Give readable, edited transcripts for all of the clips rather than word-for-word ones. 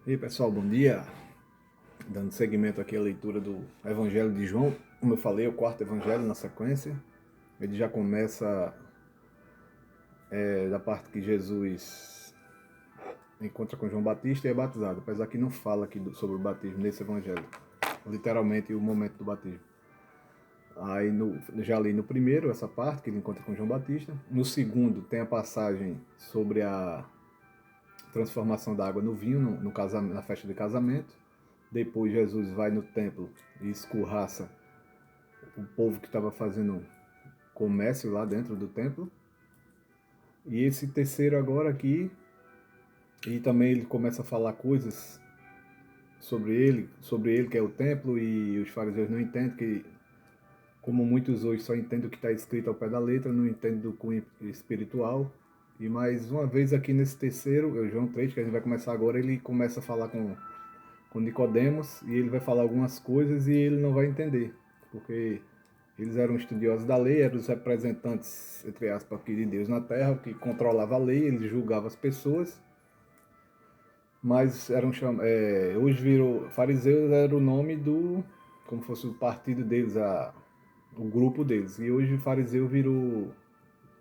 E aí pessoal, bom dia. Dando seguimento aqui à leitura do Evangelho de João. Como eu falei, é o quarto Evangelho na sequência. Ele já começa da parte que Jesus encontra com João Batista e é batizado. Apesar que não fala aqui sobre o batismo nesse Evangelho. Literalmente o momento do batismo. Aí já li no primeiro essa parte que ele encontra com João Batista. No segundo tem a passagem sobre a transformação da água no vinho na festa de casamento. Depois Jesus vai no templo e escorraça o povo que estava fazendo comércio lá dentro do templo. E esse terceiro agora aqui, e também ele começa a falar coisas sobre ele que é o templo, e os fariseus não entendem que, como muitos hoje só entendem o que está escrito ao pé da letra, não entendem do cunho espiritual. E mais uma vez aqui nesse terceiro, João 3, que a gente vai começar agora, ele começa a falar com Nicodemos e ele vai falar algumas coisas e ele não vai entender, porque eles eram estudiosos da lei, eram os representantes, entre aspas, aqui de Deus na terra, que controlava a lei, eles julgavam as pessoas, mas eram hoje virou, fariseus era o nome do, como fosse o partido deles, o grupo deles, e hoje fariseu virou,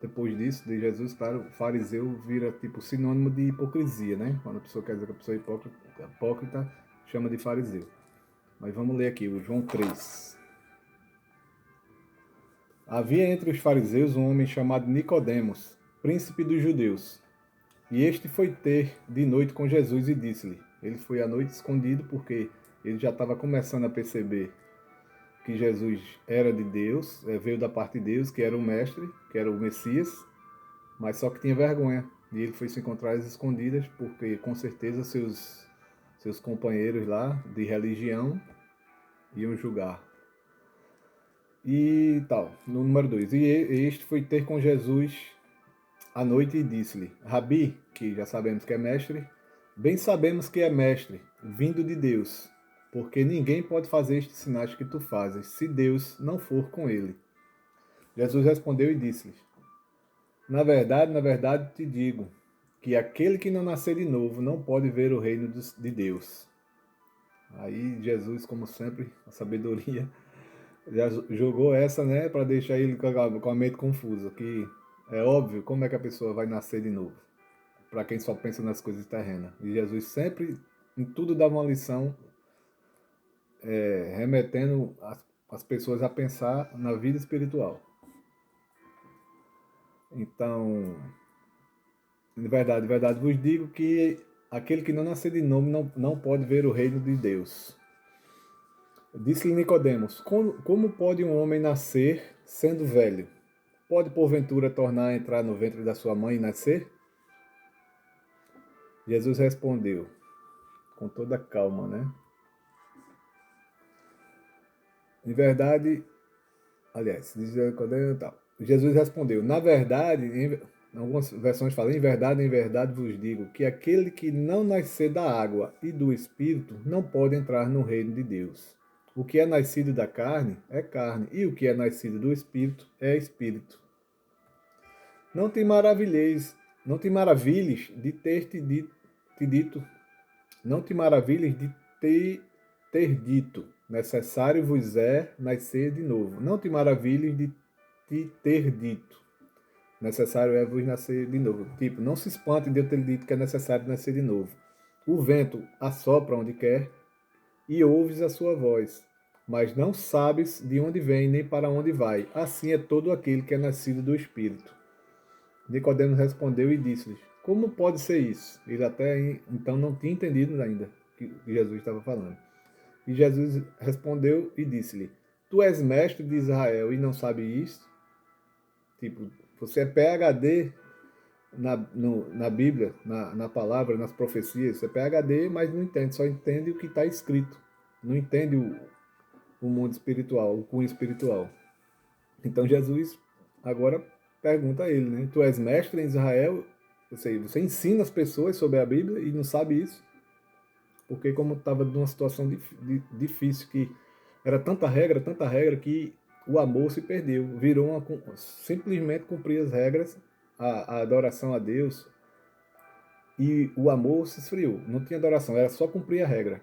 depois disso, de Jesus, claro, fariseu vira tipo sinônimo de hipocrisia, né? Quando a pessoa quer dizer que a pessoa é hipócrita, chama de fariseu. Mas vamos ler aqui, o João 3. Havia entre os fariseus um homem chamado Nicodemos, príncipe dos judeus. E este foi ter de noite com Jesus e disse-lhe. Ele foi à noite escondido porque ele já estava começando a perceber que Jesus era de Deus, veio da parte de Deus, que era o mestre, que era o Messias, mas só que tinha vergonha. E ele foi se encontrar às escondidas porque com certeza seus companheiros lá de religião iam julgar. E tal, no número 2. E este foi ter com Jesus à noite e disse-lhe: Rabi, que já sabemos que é mestre, bem sabemos que é mestre, vindo de Deus, porque ninguém pode fazer estes sinais que tu fazes, se Deus não for com ele. Jesus respondeu e disse-lhe: na verdade te digo, que aquele que não nascer de novo não pode ver o reino de Deus. Aí Jesus, como sempre, a sabedoria, já jogou essa, né, para deixar ele com a mente confusa, que é óbvio como é que a pessoa vai nascer de novo, para quem só pensa nas coisas terrenas. E Jesus sempre, em tudo, dava uma lição, remetendo as pessoas a pensar na vida espiritual. Então, de verdade vos digo que aquele que não nascer de novo não pode ver o reino de Deus. Disse-lhe Nicodemos: como pode um homem nascer sendo velho? Pode porventura tornar a entrar no ventre da sua mãe e nascer? Jesus respondeu, com toda calma, né? Em verdade, aliás, diz Nicodemos tal. Jesus respondeu, na verdade, em algumas versões falam, em verdade vos digo, que aquele que não nascer da água e do Espírito não pode entrar no reino de Deus. O que é nascido da carne é carne, e o que é nascido do Espírito é Espírito. Não te maravilhes de te dito, não te maravilhes de ter dito, necessário vos é nascer de novo. Não te maravilhes de te ter dito, necessário é vos nascer de novo. Tipo, não se espante de eu ter dito que é necessário nascer de novo. O vento assopra onde quer e ouves a sua voz, mas não sabes de onde vem nem para onde vai. Assim é todo aquele que é nascido do Espírito. Nicodemos respondeu e disse-lhes: como pode ser isso? Ele até então não tinha entendido ainda o que Jesus estava falando. E Jesus respondeu e disse-lhe: tu és mestre de Israel e não sabe isso? Tipo, você é PhD na Bíblia, na palavra, nas profecias. Você é PhD, mas não entende, só entende o que está escrito. Não entende o mundo espiritual, o cunho espiritual. Então Jesus agora pergunta a ele, né? Tu és mestre em Israel, você ensina as pessoas sobre a Bíblia e não sabe isso? Porque como estava numa situação difícil, que era tanta regra, que o amor se perdeu. Virou simplesmente cumprir as regras, a adoração a Deus, e o amor se esfriou. Não tinha adoração, era só cumprir a regra.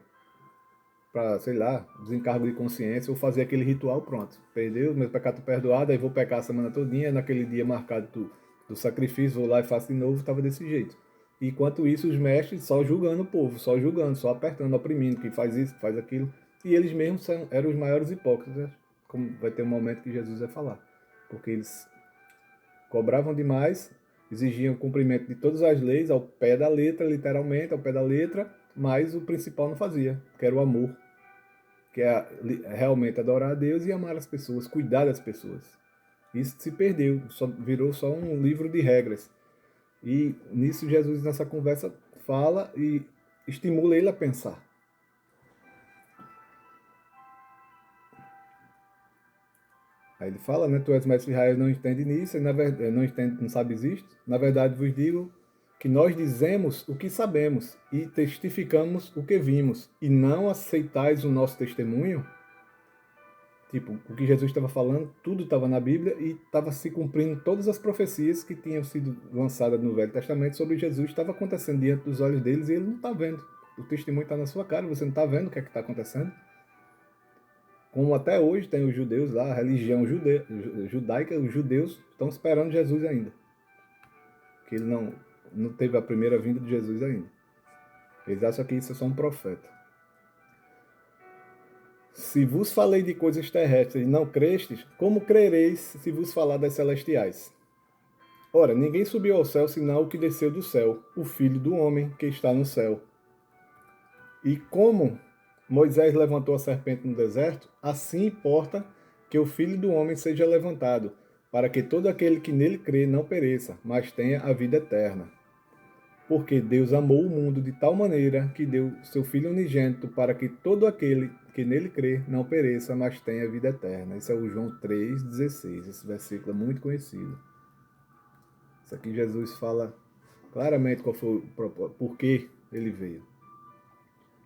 Para, sei lá, desencargo de consciência ou fazer aquele ritual, pronto. Perdeu, meu pecado perdoado, aí vou pecar a semana todinha, naquele dia marcado do sacrifício, vou lá e faço de novo, estava desse jeito. Enquanto isso, os mestres só julgando o povo, só julgando, só apertando, oprimindo, que faz isso, que faz aquilo. E eles mesmos eram os maiores hipócritas, como vai ter um momento que Jesus vai falar. Porque eles cobravam demais, exigiam o cumprimento de todas as leis ao pé da letra, literalmente, ao pé da letra, mas o principal não fazia, que era o amor, que é realmente adorar a Deus e amar as pessoas, cuidar das pessoas. Isso se perdeu, virou só um livro de regras. E nisso Jesus, nessa conversa, fala e estimula ele a pensar. Aí ele fala, né? Tu és mestre de Israel, não entende nisso, e na verdade, não entende, não sabes isto. Na verdade vos digo que nós dizemos o que sabemos e testificamos o que vimos, e não aceitais o nosso testemunho. Tipo, o que Jesus estava falando, tudo estava na Bíblia e estava se cumprindo todas as profecias que tinham sido lançadas no Velho Testamento sobre Jesus, estava acontecendo diante dos olhos deles e ele não está vendo. O testemunho está na sua cara, você não está vendo o que é que está acontecendo. Como até hoje tem os judeus lá, a religião judaica, os judeus estão esperando Jesus ainda. Que ele não teve a primeira vinda de Jesus ainda. Eles acham que isso é só um profeta. Se vos falei de coisas terrestres e não crestes, como crereis se vos falar das celestiais? Ora, ninguém subiu ao céu senão o que desceu do céu, o Filho do Homem que está no céu. E como Moisés levantou a serpente no deserto, assim importa que o Filho do Homem seja levantado, para que todo aquele que nele crê não pereça, mas tenha a vida eterna. Porque Deus amou o mundo de tal maneira que deu seu Filho unigênito para que todo aquele que nele crê não pereça, mas tenha vida eterna. Esse é o João 3,16. Esse versículo é muito conhecido. Isso aqui Jesus fala claramente qual foi por que ele veio.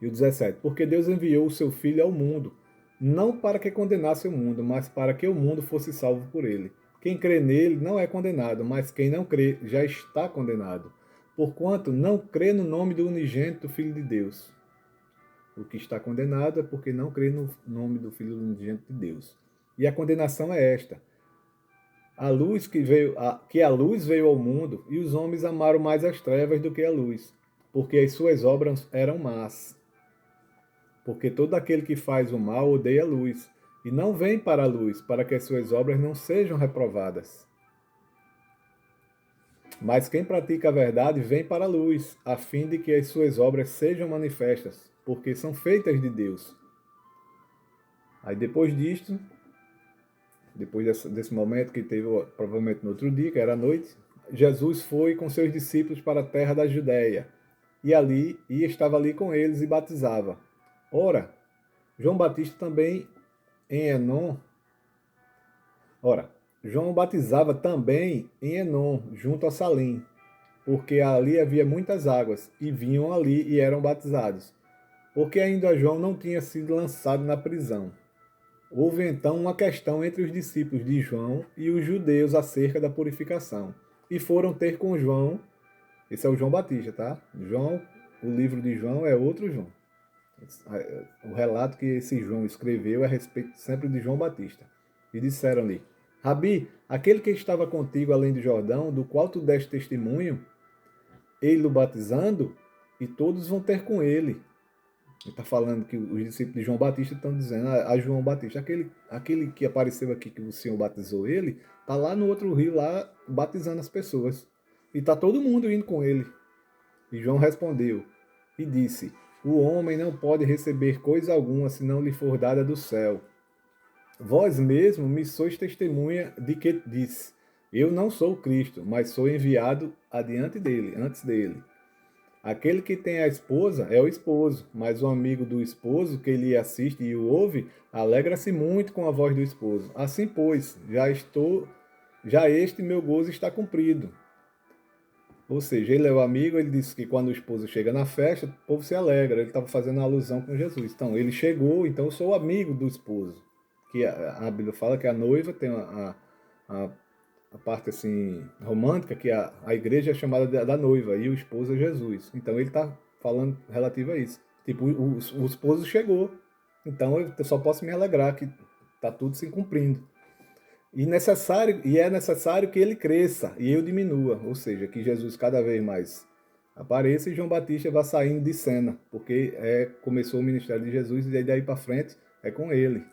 E o 17. Porque Deus enviou o seu Filho ao mundo, não para que condenasse o mundo, mas para que o mundo fosse salvo por ele. Quem crê nele não é condenado, mas quem não crê já está condenado, porquanto não crê no nome do unigênito Filho de Deus. O que está condenado é porque não crê no nome do Filho unigênito de Deus. E a condenação é esta: a luz que a luz veio ao mundo, e os homens amaram mais as trevas do que a luz, porque as suas obras eram más. Porque todo aquele que faz o mal odeia a luz, e não vem para a luz, para que as suas obras não sejam reprovadas. Mas quem pratica a verdade vem para a luz, a fim de que as suas obras sejam manifestas, porque são feitas de Deus. Aí depois disto, depois desse momento que teve provavelmente no outro dia, que era a noite, Jesus foi com seus discípulos para a terra da Judéia, e estava ali com eles e batizava. Ora, João Batista também em Enom. Ora, João batizava também em Enom, junto a Salim, porque ali havia muitas águas, e vinham ali e eram batizados, porque ainda João não tinha sido lançado na prisão. Houve então uma questão entre os discípulos de João e os judeus acerca da purificação, e foram ter com João. Esse é o João Batista, tá? João, o livro de João é outro João. O relato que esse João escreveu é a respeito sempre de João Batista. E disseram-lhe: Rabi, aquele que estava contigo além do Jordão, do qual tu deste testemunho, ele o batizando, e todos vão ter com ele. Ele está falando que os discípulos de João Batista estão dizendo a João Batista, aquele que apareceu aqui, que o Senhor batizou ele, está lá no outro rio, lá batizando as pessoas. E está todo mundo indo com ele. E João respondeu e disse: O homem não pode receber coisa alguma se não lhe for dada do céu. Vós mesmo me sois testemunha de que disse: Eu não sou o Cristo, mas sou enviado adiante dele, antes dele. Aquele que tem a esposa é o esposo, mas o amigo do esposo que lhe assiste e o ouve, alegra-se muito com a voz do esposo. Assim, pois, já este meu gozo está cumprido. Ou seja, ele é o amigo, ele disse que quando o esposo chega na festa, o povo se alegra. Ele estava fazendo uma alusão com Jesus. Então, ele chegou, então eu sou o amigo do esposo. Que a Bíblia fala que a noiva tem a parte assim romântica, que a igreja é chamada da noiva e o esposo é Jesus. Então ele está falando relativo a isso. Tipo, o esposo chegou, então eu só posso me alegrar que está tudo se cumprindo. E é necessário que ele cresça e eu diminua, ou seja, que Jesus cada vez mais apareça e João Batista vá saindo de cena, porque começou o ministério de Jesus e daí para frente é com ele.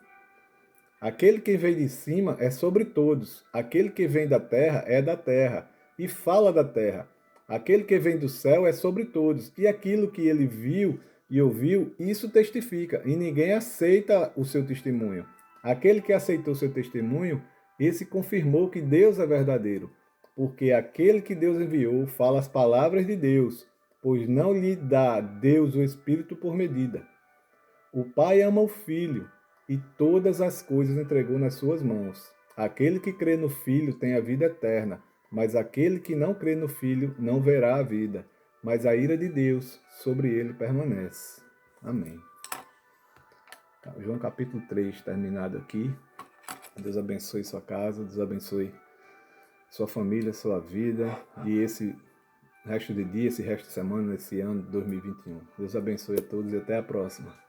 Aquele que vem de cima é sobre todos, aquele que vem da terra é da terra e fala da terra. Aquele que vem do céu é sobre todos, e aquilo que ele viu e ouviu, isso testifica, e ninguém aceita o seu testemunho. Aquele que aceitou seu testemunho, esse confirmou que Deus é verdadeiro, porque aquele que Deus enviou fala as palavras de Deus, pois não lhe dá Deus o Espírito por medida. O Pai ama o Filho e todas as coisas entregou nas suas mãos. Aquele que crê no Filho tem a vida eterna, mas aquele que não crê no Filho não verá a vida, mas a ira de Deus sobre ele permanece. Amém. João capítulo 3, terminado aqui. Deus abençoe sua casa, Deus abençoe sua família, sua vida e esse resto de dia, esse resto de semana, esse ano de 2021. Deus abençoe a todos e até a próxima.